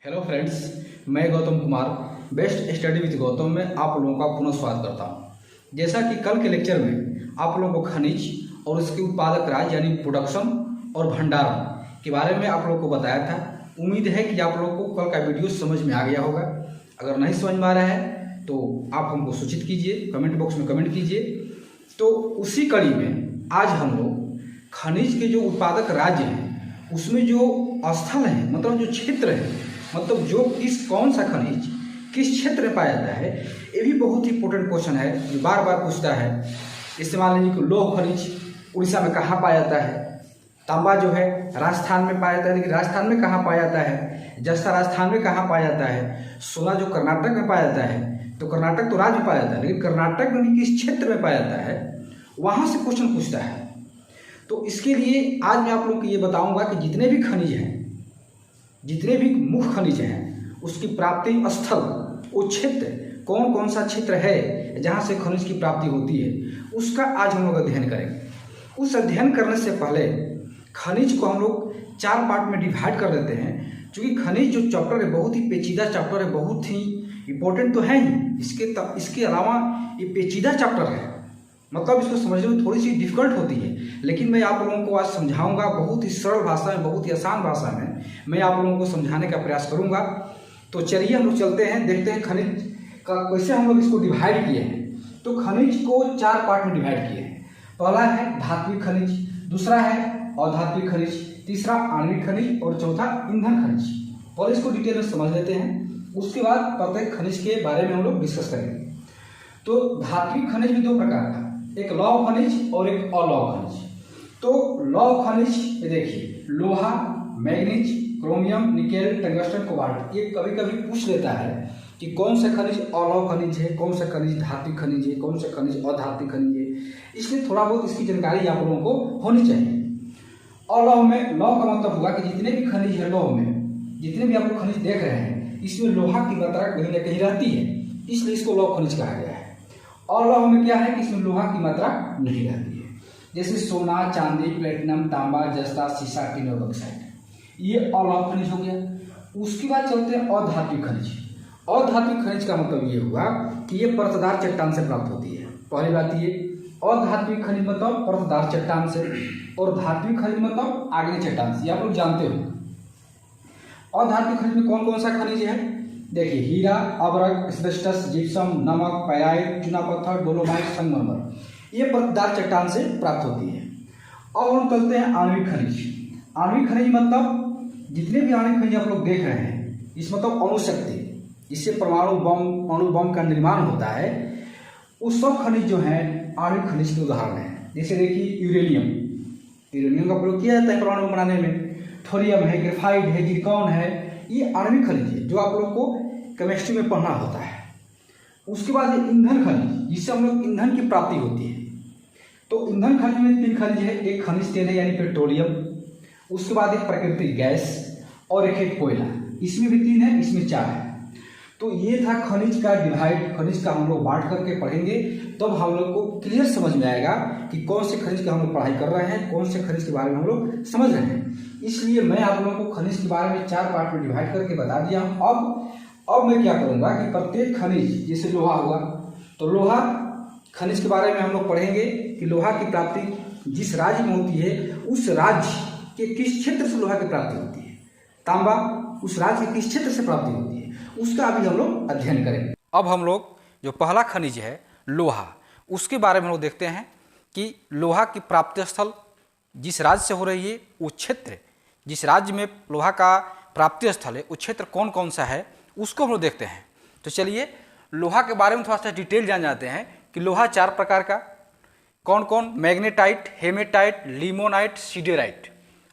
Hello friends, मैं Gautam Kumar best study with Gautam में आप लोगों का पुनः स्वागत करता हूं। जैसा कि कल के लेक्चर में आप लोगों को खनिज और उसके उत्पादक राज्य यानी प्रोडक्शन और भंडारण के बारे में आप लोगों को बताया था। उम्मीद है कि आप लोगों को कल का वीडियो समझ में आ गया होगा। अगर नहीं समझ में आ रहा है तो आप हमको सूचित कीजिए, कमेंट बॉक्स में कमेंट कीजिए। तो उसी कड़ी में आज हम लोग खनिज के जो उत्पादक राज्य हैं उसमें जो स्थल है, मतलब जो क्षेत्र है, मतलब जो कौन सा खनिज किस क्षेत्र में पाया जाता है, ये भी बहुत ही इंपॉर्टेंट क्वेश्चन है जो बार बार पूछता है। इससे मान लीजिए कि लौह खनिज उड़ीसा में कहाँ पाया जाता है, तांबा जो है राजस्थान में पाया जाता है, लेकिन राजस्थान में कहाँ पाया जाता है, जस्ता राजस्थान में कहाँ पाया जाता है, सोना जो कर्नाटक में पाया जाता है, तो कर्नाटक तो राज्य में पाया जाता है, लेकिन कर्नाटक में भी किस क्षेत्र में पाया जाता है, वहाँ से क्वेश्चन पूछता है। तो इसके लिए आज मैं आप लोगों को ये बताऊंगा कि जितने भी खनिज हैं, जितने भी मुख्य खनिज हैं, उसकी प्राप्ति स्थल, वो क्षेत्र कौन कौन सा क्षेत्र है जहाँ से खनिज की प्राप्ति होती है, उसका आज हम लोग अध्ययन करेंगे। उस अध्ययन करने से पहले खनिज को हम लोग 4 पार्ट में डिवाइड कर देते हैं, क्योंकि खनिज जो चैप्टर है बहुत ही पेचीदा चैप्टर है, बहुत ही इम्पोर्टेंट तो है ही, इसके अलावा ये पेचीदा चैप्टर है, मतलब इसको समझने में थोड़ी सी डिफिकल्ट होती है। लेकिन मैं आप लोगों को आज समझाऊंगा बहुत ही सरल भाषा में, बहुत ही आसान भाषा में मैं आप लोगों को समझाने का प्रयास करूंगा। तो चलिए हम लोग चलते हैं, देखते हैं खनिज का कैसे हम लोग इसको डिवाइड किए हैं। तो खनिज को 4 पार्ट में डिवाइड किए हैं। पहला है धात्विक खनिज, दूसरा है अधात्विक खनिज, तीसरा आणविक खनिज और चौथा ईंधन खनिज। और इसको डिटेल में समझ लेते हैं, उसके बाद प्रत्येक खनिज के बारे में हम लोग डिस्कस करेंगे। तो धात्विक खनिज भी 2 प्रकार का, एक लौह खनिज और एक अलौह खनिज। तो लौह खनिज ये देखिए, लोहा, manganese, chromium, nickel, tungsten, cobalt. ये कभी कभी पूछ लेता है कि कौन सा खनिज अलौह खनिज है, कौन सा खनिज धात्विक खनिज है, कौन सा खनिज अधात्विक खनिज है। इसलिए थोड़ा बहुत इसकी जानकारी आप लोगों को होनी चाहिए। अलौह में, लौह का मतलब होगा कि जितने भी खनिज है लौह में, जितने भी आप लोग खनिज देख रहे हैं, इसमें लोहा की मात्रा कहीं ना कहीं रहती है, इसलिए इसको लौह खनिज कहा गया है। अलौह में क्या है कि इसमें लोहा की मात्रा नहीं रहती है, जैसे सोना, चांदी, प्लेटिनम, तांबा, जस्ता, सीसा, टिन और बॉक्साइट, ये अलौह खनिज हो गया। उसके बाद चलते हैं अधात्विक खनिज। अधात्विक खनिज का मतलब ये हुआ कि ये परतदार चट्टान से प्राप्त होती है। पहली बात ये, अधात्विक खनिज मतलब परतदार चट्टान से, और धात्विक खनिज मतलब आग्नेय चट्टान से, आप लोग जानते हो। अधात्विक खनिज में कौन कौन सा खनिज है, देखिए, हीरा, अबरक, एस्बेस्टस, जिप्सम, नमक, पायराइट, चूना पत्थर, डोलोमाइट, संगमरमर, ये परतदार चट्टान से प्राप्त होती है। और हम चलते हैं आणविक खनिज। आणविक खनिज मतलब जितने भी आणविक खनिज आप लोग देख रहे हैं, इस मतलब अणुशक्ति, जिससे परमाणु बम, अणु बम का निर्माण होता है, उस सब खनिज जो है आणविक खनिज के उदाहरण है। जैसे देखिए यूरेनियम, यूरेनियम का प्रयोग किया जाता है परमाणु बनाने में। थोरियम है, ग्रेफाइट है, जिरकॉन है, ये आणविक खनिज है जो आप लोग को केमिस्ट्री में पढ़ना होता है। उसके बाद ईंधन खनिज, जिससे हम लोग ईंधन की प्राप्ति होती है। तो ईंधन खनिज में 3 खनिज है, एक खनिज तेल है यानी पेट्रोलियम, उसके बाद एक प्राकृतिक गैस और एक है कोयला। इसमें भी 3 है, इसमें 4 है। तो ये था खनिज का डिवाइड। खनिज का हम लोग बांट करके पढ़ेंगे, तब हम लोग को क्लियर समझ में आएगा कि कौन से खनिज की हम लोग पढ़ाई कर रहे हैं, कौन से खनिज के बारे में हम लोग समझ रहे हैं। इसलिए मैं आप लोगों को खनिज के बारे में 4 पार्ट में डिवाइड करके बता दिया हूँ। अब मैं क्या करूँगा कि प्रत्येक खनिज, जैसे लोहा हुआ, तो लोहा खनिज के बारे में हम लोग पढ़ेंगे कि लोहा की प्राप्ति जिस राज्य में होती है, उस राज्य के किस क्षेत्र से लोहा की प्राप्ति होती है। तांबा उस राज्य के किस क्षेत्र से प्राप्ति होती है, उसका अभी हम लोग अध्ययन करेंगे। अब हम लोग जो पहला खनिज है लोहा, उसके बारे में हम लोग देखते हैं कि लोहा की प्राप्ति स्थल जिस राज्य से हो रही है, वो क्षेत्र, जिस राज्य में लोहा का प्राप्ति स्थल है, वो क्षेत्र कौन कौन सा है, उसको हम लोग देखते हैं। तो चलिए लोहा के बारे में थोड़ा सा डिटेल जान जाते हैं कि लोहा 4 प्रकार का कौन कौन, मैग्नेटाइट, हेमेटाइट, लिमोनाइट, सीडेराइट।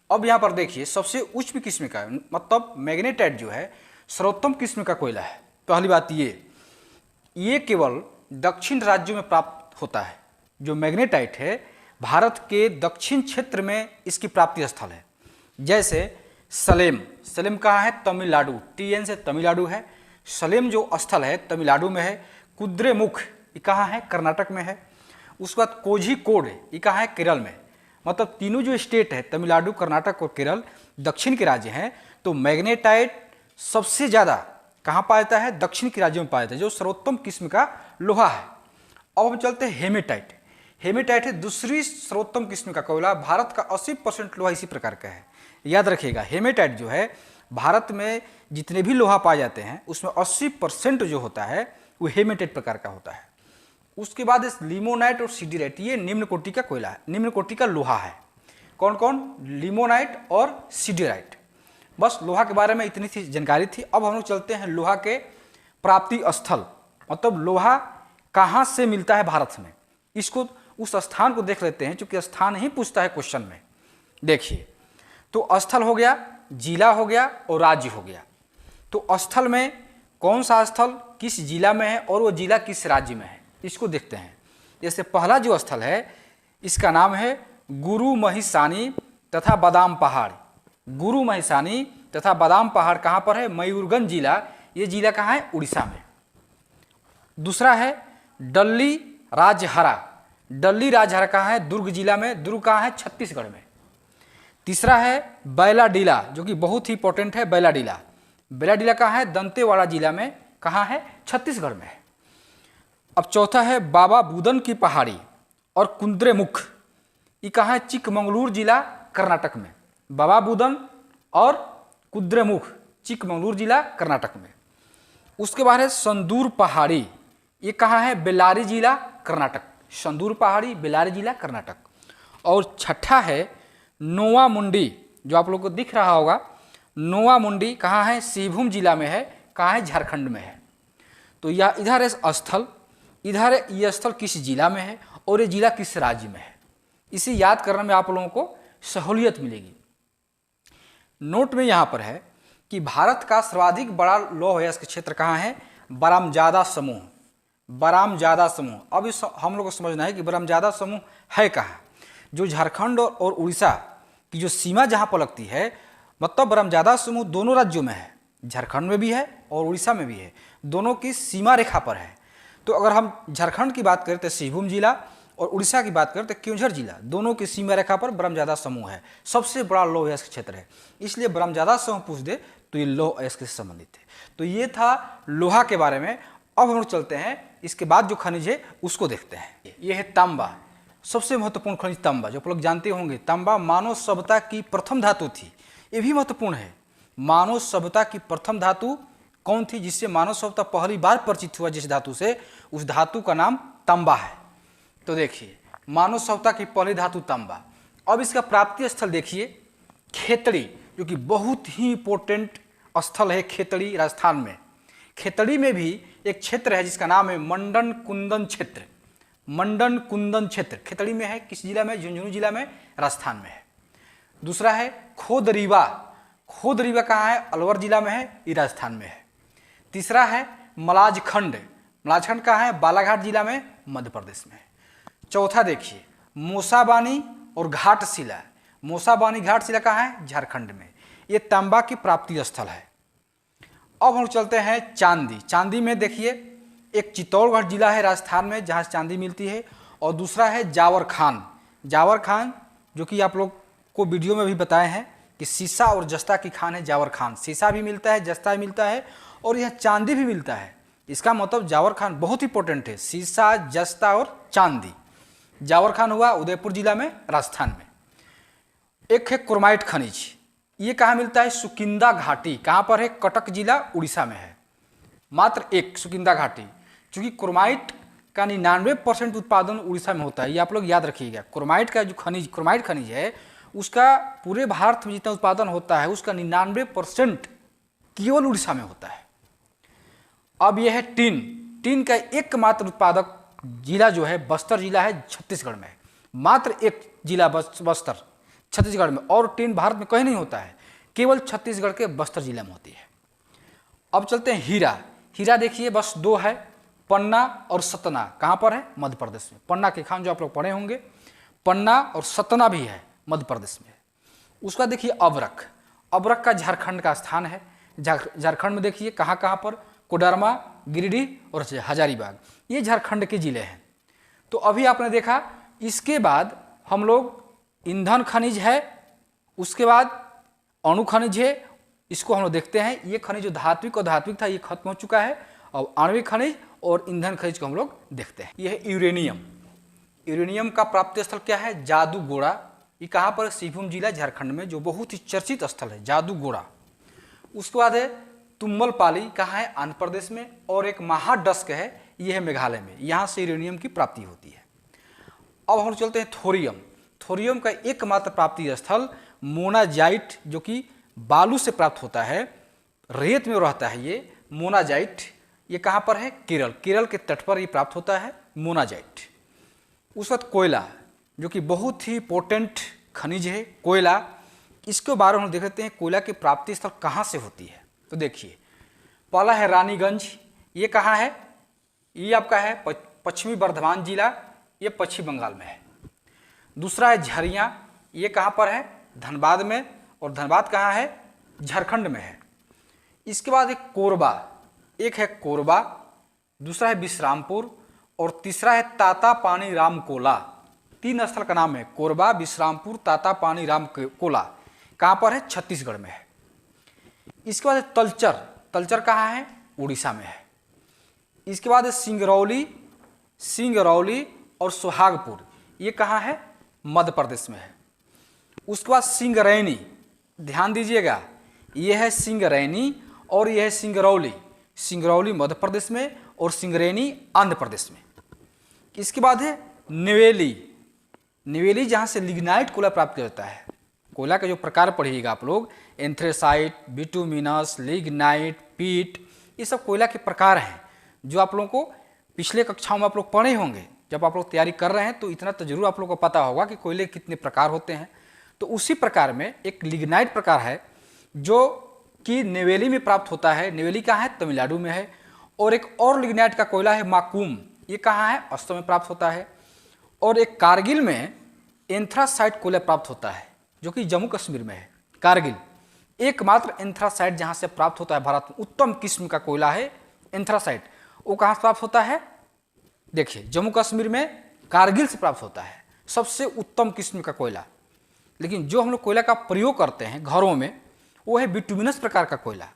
अब यहाँ पर देखिए सबसे उच्च किस्म का, मतलब मैग्नेटाइट जो है सर्वोत्तम किस्म का कोयला है। पहली बात ये केवल दक्षिण राज्यों में प्राप्त होता है। जो मैग्नेटाइट है भारत के दक्षिण क्षेत्र में इसकी प्राप्ति स्थल है। जैसे सलेम, सलेम कहाँ है, तमिलनाडु, TN से तमिलनाडु है। सलेम जो स्थल है तमिलनाडु में है। कुद्रेमुख ये कहाँ है, कर्नाटक में है। उसके बाद कोझिकोड ये कहाँ है, केरल में। मतलब तीनों जो स्टेट है तमिलनाडु, कर्नाटक और केरल दक्षिण के राज्य हैं। तो मैग्नेटाइट सबसे ज़्यादा कहाँ पाया जाता है? दक्षिण के राज्यों में पाया जाता है, जो सर्वोत्तम किस्म का लोहा है। अब हम चलते हैं हेमेटाइट। हेमेटाइट है दूसरी सर्वोत्तम किस्म का कोयला। भारत का 80% लोहा इसी प्रकार का है। याद रखिएगा, हेमेटाइट जो है भारत में जितने भी लोहा पाए जाते हैं उसमें 80% जो होता है वो हेमेटाइट प्रकार का होता है। उसके बाद इस लिमोनाइट और सिडीराइट, ये निम्न कोटि का कोयला है, निम्न कोटि का लोहा है। कौन कौन? लिमोनाइट और सिडीराइट। बस लोहा के बारे में इतनी सी जानकारी थी। अब हम लोग चलते हैं लोहा के प्राप्ति स्थल, मतलब लोहा कहाँ से मिलता है भारत में, इसको उस स्थान को देख लेते हैं, क्योंकि स्थान ही पूछता है क्वेश्चन में। देखिए, तो स्थल हो गया, जिला हो गया और राज्य हो गया। तो स्थल में कौन सा स्थल किस जिला में है और वो जिला किस राज्य में है, इसको देखते हैं। जैसे पहला जो स्थल है इसका नाम है गुरु महिसानी तथा बादाम पहाड़। गुरु महिसानी तथा बादाम पहाड़ कहाँ पर है? मयूरगंज जिला। ये जिला कहाँ है? उड़ीसा में। दूसरा है डल्ली राजहरा। डल्ली राजहरा कहाँ है? दुर्ग जिला में। दुर्ग कहाँ है? छत्तीसगढ़ में। तीसरा है बैलाडीला, जो कि बहुत ही इंपॉर्टेंट है। बैलाडीला, बैलाडीला कहाँ है? दंतेवाड़ा जिला में। कहाँ है? छत्तीसगढ़ में है। अब चौथा है बाबा बुदन की पहाड़ी और कुद्रेमुख। ये कहाँ है? चिकमंगलूर जिला, कर्नाटक में। बाबा बुदन और कुद्रेमुख, चिकमंगलूर जिला, कर्नाटक में। उसके बाद है संदूर पहाड़ी। ये कहाँ है? बेल्लारी जिला, कर्नाटक। संदूर पहाड़ी, बेल्लारी जिला, कर्नाटक। और छठा है नोवा मुंडी, जो आप लोग को दिख रहा होगा। नोवा मुंडी कहाँ है? सिंहभूम जिला में है। कहाँ है? झारखंड में है। तो यह इधर है स्थल, इधर ये स्थल किस जिला में है और ये जिला किस राज्य में है, इसे याद करने में आप लोगों को सहूलियत मिलेगी। नोट में यहाँ पर है कि भारत का सर्वाधिक बड़ा लौह अयस्क क्षेत्र कहाँ है? बरामजादा समूह। बरामजादा समूह। अब इस हम लोग को समझना है कि बरामजादा समूह है कहाँ? जो झारखंड और उड़ीसा की जो सीमा जहाँ पर लगती है, मतलब बरामजादा समूह दोनों राज्यों में है, झारखंड में भी है और उड़ीसा में भी है, दोनों की सीमा रेखा पर है। तो अगर हम झारखंड की बात करें तो सिंहभूम जिला और उड़ीसा की बात करें तो केवंझर जिला, दोनों की सीमा रेखा पर बरामजादा समूह है। सबसे बड़ा लौह अयस्क क्षेत्र है, इसलिए बरामजादा समूह पूछ दे तो ये लौह अयस्क से संबंधित है। तो ये था लोहा के बारे में। अब हम लोग चलते हैं, इसके बाद जो खनिज है उसको देखते हैं। ये है तांबा, सबसे महत्वपूर्ण खनिज तांबा, जो आप लोग जानते होंगे। तांबा मानव सभ्यता की प्रथम धातु थी, ये भी महत्वपूर्ण है। मानव सभ्यता की प्रथम धातु कौन थी जिससे मानव सभ्यता पहली बार परिचित हुआ? जिस धातु से, उस धातु का नाम तांबा है। तो देखिए, मानव सभ्यता की पहली धातु तांबा। अब इसका प्राप्ति स्थल देखिए, खेतड़ी, जो कि बहुत ही इंपॉर्टेंट स्थल है। खेतड़ी राजस्थान में। खेतड़ी में भी एक क्षेत्र है जिसका नाम है मंडन कुंदन क्षेत्र। मंडन कुंदन क्षेत्र खेतड़ी में है। किस जिला में? झुंझुनू जिला में, राजस्थान में है। दूसरा है खोदरीवा। खोदरीवा कहाँ है? अलवर जिला में है, ये राजस्थान में है। तीसरा है मलाजखंड। मलाजखंड कहाँ है? बालाघाट जिला में, मध्य प्रदेश में है। चौथा देखिए मूसाबानी और घाटशिला। मूसाबानी घाटशिला कहाँ है? झारखंड में। ये तांबा की प्राप्ति स्थल है। अब हम चलते हैं चांदी। चांदी में देखिए, एक चित्तौड़गढ़ जिला है राजस्थान में जहाँ चांदी मिलती है, और दूसरा है जावर खान। जावर खान, जो कि आप लोग को वीडियो में भी बताए हैं कि सीसा और जस्ता की खान है जावर खान। सीसा भी मिलता है, जस्ता भी मिलता है और यह चांदी भी मिलता है। इसका मतलब जावर खान बहुत इंपॉर्टेंट है। सीसा, जस्ता और चांदी। जावर खान हुआ उदयपुर जिला में, राजस्थान में। एक है क्रोमाइट खनिज। ये कहाँ मिलता है? सुकिंदा घाटी। कहाँ पर है? कटक जिला, उड़ीसा में है। मात्र एक सुकिंदा घाटी। चूँकि क्रोमाइट का 99% उत्पादन उड़ीसा में होता है, ये आप लोग याद रखिएगा। क्रोमाइट का जो खनिज, क्रोमाइट खनिज है, उसका पूरे भारत में जितना उत्पादन होता है उसका 99% केवल उड़ीसा में होता है। अब यह है टीन। टीन का एकमात्र उत्पादक जिला जो है बस्तर जिला है, छत्तीसगढ़ में। मात्र एक जिला बस्तर, छत्तीसगढ़ में। और टीन भारत में कहीं नहीं होता है, केवल छत्तीसगढ़ के बस्तर जिले में होती है। अब चलते हैं हीरा। हीरा देखिए बस दो है, पन्ना और सतना। कहाँ पर है? मध्य प्रदेश में। पन्ना के खान जो आप लोग पढ़े होंगे, पन्ना और सतना भी है, मध्य प्रदेश में। उसका देखिए अबरख। अबरख का झारखंड का स्थान है। झारखंड में देखिए कहाँ कहाँ पर? कोडरमा, गिरिडीह और हजारीबाग, ये झारखंड के जिले हैं। तो अभी आपने देखा। इसके बाद हम लोग ईंधन खनिज है, उसके बाद अणु खनिज है, इसको हम लोग देखते हैं। ये खनिज जो धात्विक और धात्विक था ये खत्म हो चुका है। और आणविक खनिज और ईंधन खनिज को हम लोग देखते हैं। ये है यूरेनियम। यूरेनियम का प्राप्ति स्थल क्या है? जादूगोड़ा। ये कहाँ पर? सिंहभूम जिला झारखंड में, जो बहुत ही चर्चित स्थल है जादूगोड़ा। उसके बाद है तुम्बलपाली, कहाँ है? आंध्र प्रदेश में। और एक महाडस्क है, ये है मेघालय में। यहाँ से यूरेनियम की प्राप्ति होती है। अब हम चलते हैं थोरियम। थोरियम का एकमात्र प्राप्ति स्थल मोनाजाइट, जो कि बालू से प्राप्त होता है, रेत में रहता है ये मोनाजाइट। ये कहाँ पर है? केरल। केरल के तट पर ये प्राप्त होता है मोनाजाइट। उस वक्त कोयला, जो कि बहुत ही पोटेंट खनिज है कोयला, इसके बारे में हम देख लेते हैं कोयला की प्राप्ति स्थल कहाँ से होती है। तो देखिए, पहला है रानीगंज। ये कहाँ है? ये आपका है पश्चिमी बर्धमान जिला, ये पश्चिम बंगाल में है। दूसरा है झरिया। ये कहाँ पर है? धनबाद में। और धनबाद कहाँ है? झारखंड में है। इसके बाद एक कोरबा, एक है कोरबा, दूसरा है विश्रामपुर और तीसरा है ताता पानी राम कोला। 3 स्थल का नाम है, कोरबा, विश्रामपुर, ताता पानी राम कोला। कहाँ पर है? छत्तीसगढ़ में है। इसके बाद है तलचर। तलचर कहाँ है? उड़ीसा में है। इसके बाद है सिंगरौली। सिंगरौली और सुहागपुर, ये कहाँ है? मध्य प्रदेश में है। उसके बाद सिंगरैनी, ध्यान दीजिएगा, ये है सिंगरैनी और ये है सिंगरौली। सिंगरौली मध्य प्रदेश में और सिंगरैनी आंध्र प्रदेश में। इसके बाद है निवेली। निवेली जहाँ से लिग्नाइट कोयला प्राप्त किया जाता है। कोयला का जो प्रकार पढ़िएगा आप लोग, एंथ्रेसाइट, बिटुमिनस, लिग्नाइट, पीट, ये सब कोयला के प्रकार हैं जो आप लोगों को पिछले कक्षाओं में आप लोग पढ़े होंगे। जब आप लोग तैयारी कर रहे हैं तो इतना तो जरूर आप लोगों को पता होगा कि कोयले कितने प्रकार होते हैं। तो उसी प्रकार में एक लिग्नाइट प्रकार है जो कि नेवेली में प्राप्त होता है। नेवेली कहाँ है? तमिलनाडु में है। और एक और लिग्नाइट का कोयला है माकूम, ये कहाँ है? असम में प्राप्त होता है। और एक कारगिल में एंथ्रासाइट कोयला प्राप्त होता है जो कि जम्मू कश्मीर में है। कारगिल एकमात्र एंथ्रासाइट जहाँ से प्राप्त होता है भारत में, उत्तम किस्म का कोयला है एंथ्रासाइट। वो कहाँ से प्राप्त होता है? देखिए, जम्मू कश्मीर में कारगिल से प्राप्त होता है सबसे उत्तम किस्म का कोयला। लेकिन जो हम लोग कोयला का प्रयोग करते हैं घरों में, वो है बिटुमिनस प्रकार का कोयला।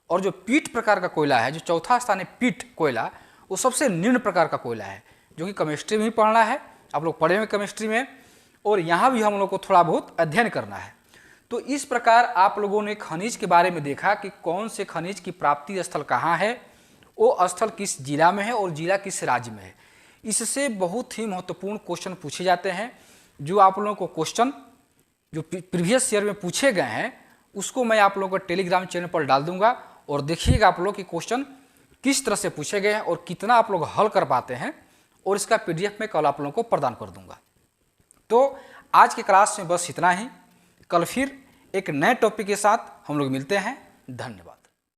और जो पीट प्रकार का कोयला है, जो चौथा स्थान है पीट कोयला, वो सबसे निम्न प्रकार का कोयला है, जो कि केमिस्ट्री में ही पढ़ना है। आप लोग पढ़े हुए केमिस्ट्री में, और यहाँ भी हम लोग को थोड़ा बहुत अध्ययन करना है। तो इस प्रकार आप लोगों ने खनिज के बारे में देखा कि कौन से खनिज की प्राप्ति स्थल कहाँ है, वो स्थल किस जिला में है और जिला किस राज्य में है। इससे बहुत ही महत्वपूर्ण क्वेश्चन पूछे जाते हैं। जो आप लोगों को क्वेश्चन जो प्रीवियस ईयर में पूछे गए हैं, उसको मैं आप लोगों को टेलीग्राम चैनल पर डाल दूंगा, और देखिएगा आप लोग कि क्वेश्चन किस तरह से पूछे गए हैं और कितना आप लोग हल कर पाते हैं, और इसका PDF में कल आप लोगों को प्रदान कर दूंगा। तो आज के क्लास में बस इतना ही। कल फिर एक नए टॉपिक के साथ हम लोग मिलते हैं। धन्यवाद।